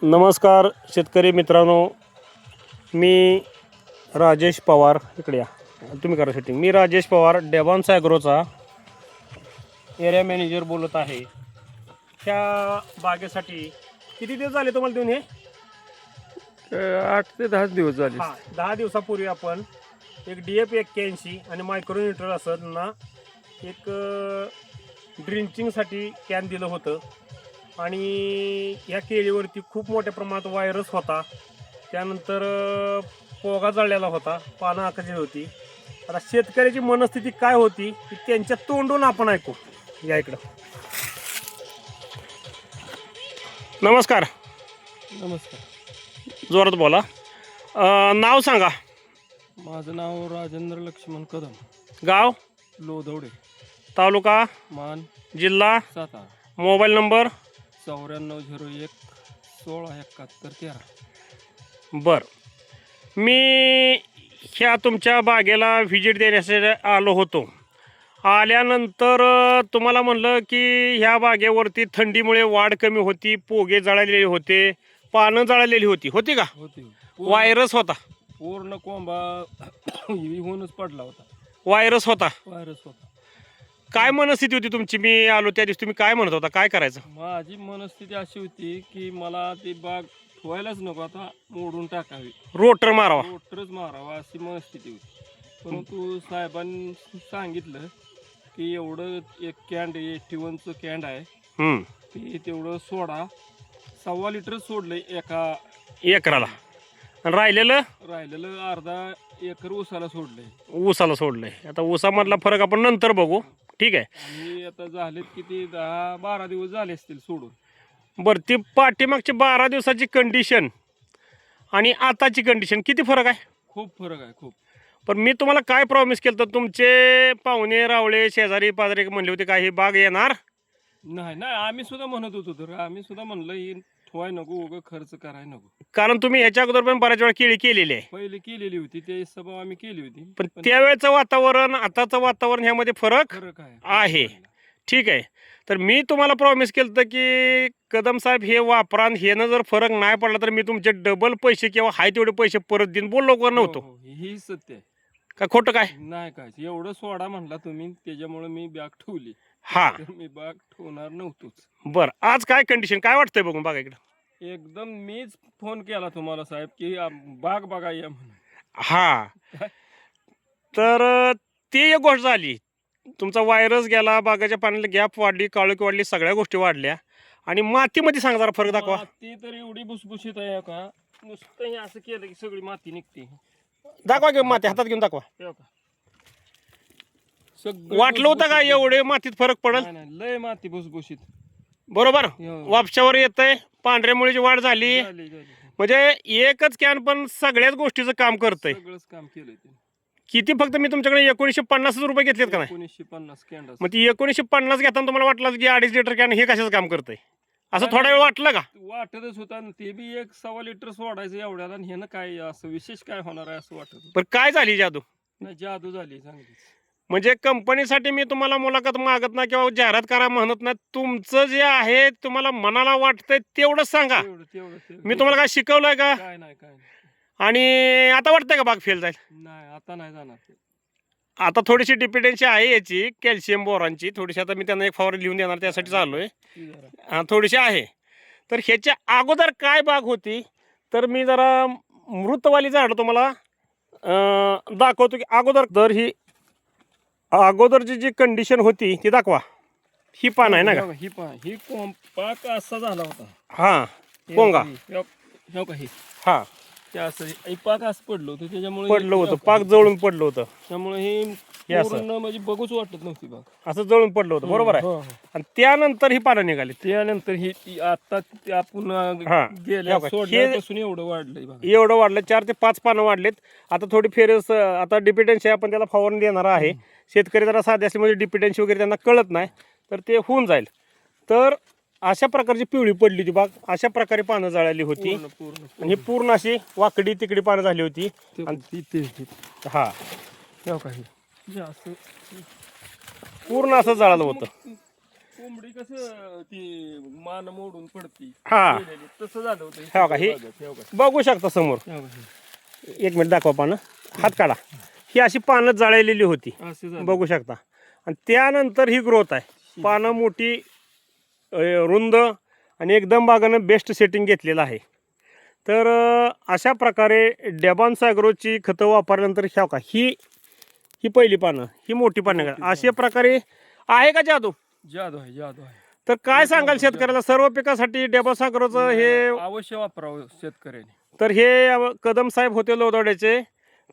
नमस्कार शेतकरी मित्रांनो, मी राजेश पवार. इकडे या, तुम्ही करा सेटिंग. मी राजेश पवार, डेबॉन्स ॲग्रोचा एरिया मॅनेजर बोलत आहे. ह्या बागेसाठी किती दिवस झाले तुम्हाला देऊन? हे 8 ते 10 दिवस झाले. 10 दिवसापूर्वी आपण एक DAP 81 आणि मायक्रो न्यूट्रल असं ना एक ड्रिंचिंगसाठी कॅन दिलं होतं. आणि या केळीवरती खूप मोठ्या प्रमाणात व्हायरस होता. त्यानंतर पोगा जळलेला होता, पानं आकली होती. आता शेतकऱ्याची मनस्थिती काय होती ती त्यांच्या तोंडून आपण ऐकू. या इकडं. नमस्कार. नमस्कार. जोरात बोला. नाव सांगा. माझं नाव राजेंद्र लक्ष्मण कदम. गाव? लोधवडे. तालुका? मान. जिल्हा? सातारा. Mobile number? 9401 1671 13. बर. मी ह्या तुमच्या बागेला व्हिजिट देण्यासाठी आलो होतो. आल्यानंतर तुम्हाला म्हणलं की ह्या बागेवरती थंडीमुळे वाढ कमी होती, पोगे जळालेले होते, पानं जळालेली होती का? होती. व्हायरस होता. पूर्ण कोंबा होऊनच पडला होता. व्हायरस होता. व्हायरस होता. काय मनस्थिती होती तुमची? मी आलो त्या दिवशी तुम्ही काय म्हणत होता, काय करायचं? माझी मनस्थिती अशी होती की मला ती बाग ठेवायलाच नको, आता मोडून टाकावी, रोटर मारावा. रोटरच मारावा अशी मनस्थिती होती. परंतु साहेबांनी सांगितलं की एवढं एक कॅन्ड 81चं कॅन्ड आहे, ते तेवढं सोडा. 1.25 लिटर सोडलंय एका एकराला. आणि राहिलेलं अर्धा एकर ऊसाला सोडलंय. ऊसाला सोडलंय. आता ऊसामधला फरक आपण नंतर बघू. ठीक आहे. आणि आता झालेत किती 10-12 दिवस झाले असतील सोडून. बरं, ती पाठीमागची 12 दिवसाची कंडिशन आणि आताची कंडिशन किती फरक आहे? खूप फरक आहे, खूप. पण मी तुम्हाला काय प्रॉमिस केलं तर तुमचे पाहुणे रावळे शेजारी पाजारी म्हणले होते काय ही बाग येणार नाही, आम्ही सुद्धा म्हणत होतो, तर आम्ही सुद्धा म्हणलं ही ठेवाय नको, उगं खर्च करायला नको. कारण तुम्ही ह्याच्या अगोदर पण बऱ्याच वेळा केळी केलेली आहे. पहिले केलेली होती, ते सभा आम्ही केली होती. पण त्यावेळेचं वातावरण आताचं वातावरण ह्यामध्ये फरक आहे. ठीक आहे. तर मी तुम्हाला प्रॉमिस केलं होतं की कदम साहेब हे वापरा, ह्यानं जर फरक नाही पडला तर मी तुमचे डबल पैसे किंवा हाय तेवढे पैसे परत देईन बोललो का नव्हतो? ही सत्य आहे. का खोटं? काय नाही, काय एवढं सोडा म्हणला तुम्ही, त्याच्यामुळे मी बाग ठेवली. हा, मी बाग ठेवणार नव्हतोच. बरं. आज काय कंडिशन काय वाटतंय बघून बघा इकडं. एकदम मीच फोन केला तुम्हाला साहेब की बाग बघा या म्हणून. हा, तर ती एक गोष्ट झाली. तुमचा व्हायरस गेला, बागाच्या पाण्याला गॅप वाढली, काळोखी वाढली, सगळ्या गोष्टी वाढल्या. आणि मातीमध्ये सांगा जरा फरक दाखवा. माती तर एवढी भुसभुशीत आहे का, नुसतं हे असं केलं की सगळी माती निघते. दाखवा घेऊन माती हातात घेऊन दाखवा. वाटलं होतं का एवढे मातीत फरक पडेल? नाही, लय माती भुसभुशीत. बरोबर. वापशावर येतंय, पांढऱ्या मुळीची वाढ झाली. म्हणजे एकच कॅन पण सगळ्याच गोष्टीचं काम करतंय. सगळंच काम केलंय. किती फक्त मी तुमच्याकडे 1950 रुपये घेतलेत का नाही? 1950 कॅन्ड. मग ती 1950 घेताना तुम्हाला वाटलं की 2.5 लिटर कॅन हे कशाचं काम करतंय असं थोडा वेळ वाटलं का? वाटतच होता. ते बी 1.25 लिटर सोडायचं एवढ्याला, आणि ह्यानं काय असं विशेष काय होणार आहे असं वाटत. पण काय झाली जादू? नाही, जादू झाली चांगली. म्हणजे कंपनीसाठी मी तुम्हाला मुलाखत मागत नाही किंवा जाहिरात करा म्हणत नाही. तुमचं जे आहे तुम्हाला मनाला वाटतंय तेवढंच सांगा. मी तुम्हाला काय शिकवलंय का? काय नाही. आणि आता वाटतंय का बाग फेल जाईल? नाही, आता नाही जाणार. आता थोडीशी डिपेंडन्सी आहे याची कॅल्शियम बोरांची थोडीशी. आता मी त्यांना एक फवारणी लिहून देणार, त्यासाठी चाललोय. थोडीशी आहे. तर ह्याच्या अगोदर काय बाग होती तर मी जरा मृतवाली झाडं तुम्हाला दाखवतो की अगोदर. तर ही अगोदरची जी कंडिशन होती ती दाखवा. ही पान आहे ना का? ही पाक असा झाला होता. हा, पोंगा. हा, असं पाक असं पडलं होतं, त्याच्यामुळे पडलं होतं, पाक जळून पडलं होतं. त्यामुळे हे पूर्ण म्हणजे बघूच वाटत नव्हती बाग, असं जळून पडलं होतं. बरोबर आहे. आणि त्यानंतर ही पानं निघाली. त्यानंतर ही आता आपण गेल्या सोडल्यापासून एवढं वाढलंय. एवढं वाढलं, 4 ते 5 पानं वाढलेत. आता थोडी फेरस आता डिपेंडन्सी आपण त्याला फवारणी देणार आहे. शेतकरी जरा साधे असले म्हणजे डिपेंडन्सी वगैरे त्यांना कळत नाही, तर ते होऊन जाईल. तर अशा प्रकारची पिवळी पडली होती बाग, अशा प्रकारे पानं जळाली होती. आणि पूर्ण अशी वाकडी तिकडी पानं झाली होती. हा, पूर्ण असं जळालं होतं. कोंबडी कसं ती मान मोडून पडती हा गेलेली, तसं झालं होतं हो का, हे बघू शकता समोर. एक मिनिट दाखवा पानं, हात काढा. ही अशी पानं जाळलेली होती, असं झालं. बघू शकता. आणि त्यानंतर ही ग्रोथ आहे, पानं मोठी रुंद आणि एकदम बागानं बेस्ट सेटिंग घेतलेलं आहे. तर अशा प्रकारे डेबॉन्स ॲग्रोची खतं वापरल्यानंतर ह्या का ही पहिली पानं, ही मोठी पानं, अशा प्रकारे आहे का जादू? जादू आहे, जादू आहे. तर काय सांगाल शेतकऱ्याला सर्व पिकासाठी डेबॉन्स ॲग्रोचं हे? अवश्य वापरावं शेतकऱ्याने. तर हे कदम साहेब होते लोदवड्याचे.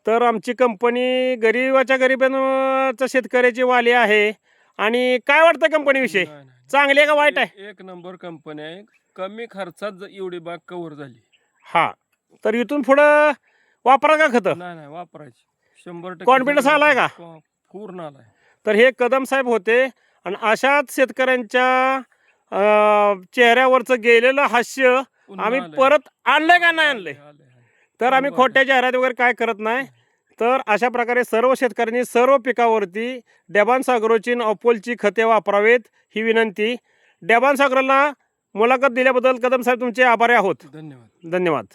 तर आमची कंपनी गरिबाच्या गरिबांचा शेतकऱ्याची वाली आहे. आणि काय वाटतं कंपनीविषयी, नाही, नाही. चांगली आहे का वाईट आहे? एक नंबर कंपनी आहे. कमी खर्चात एवढी बाग कव्हर झाली. हा, तर इथून पुढं वापरा का खतं? नाही वापरायची 100% Confidence आलाय का? पूर्ण आलाय. तर हे कदम साहेब होते. आणि अशाच शेतकऱ्यांच्या चेहऱ्यावरचं गेलेलं हास्य पुन्हा आम्ही आलंय. परत आणलंय का नाही आणलंय? आलंय. तर आम्ही खोट्या जाहिरात वगैरे काय करत नाही. तर अशा प्रकारे सर्व शेतकऱ्यांनी सर्व पिकावरती डेबॉन्स ॲग्रोची आणि अपोलची खते वापरावेत ही विनंती. डेबॉन्स ॲग्रोला मुलाखत दिल्याबद्दल कदम साहेब तुमचे आभारी आहोत. धन्यवाद. धन्यवाद.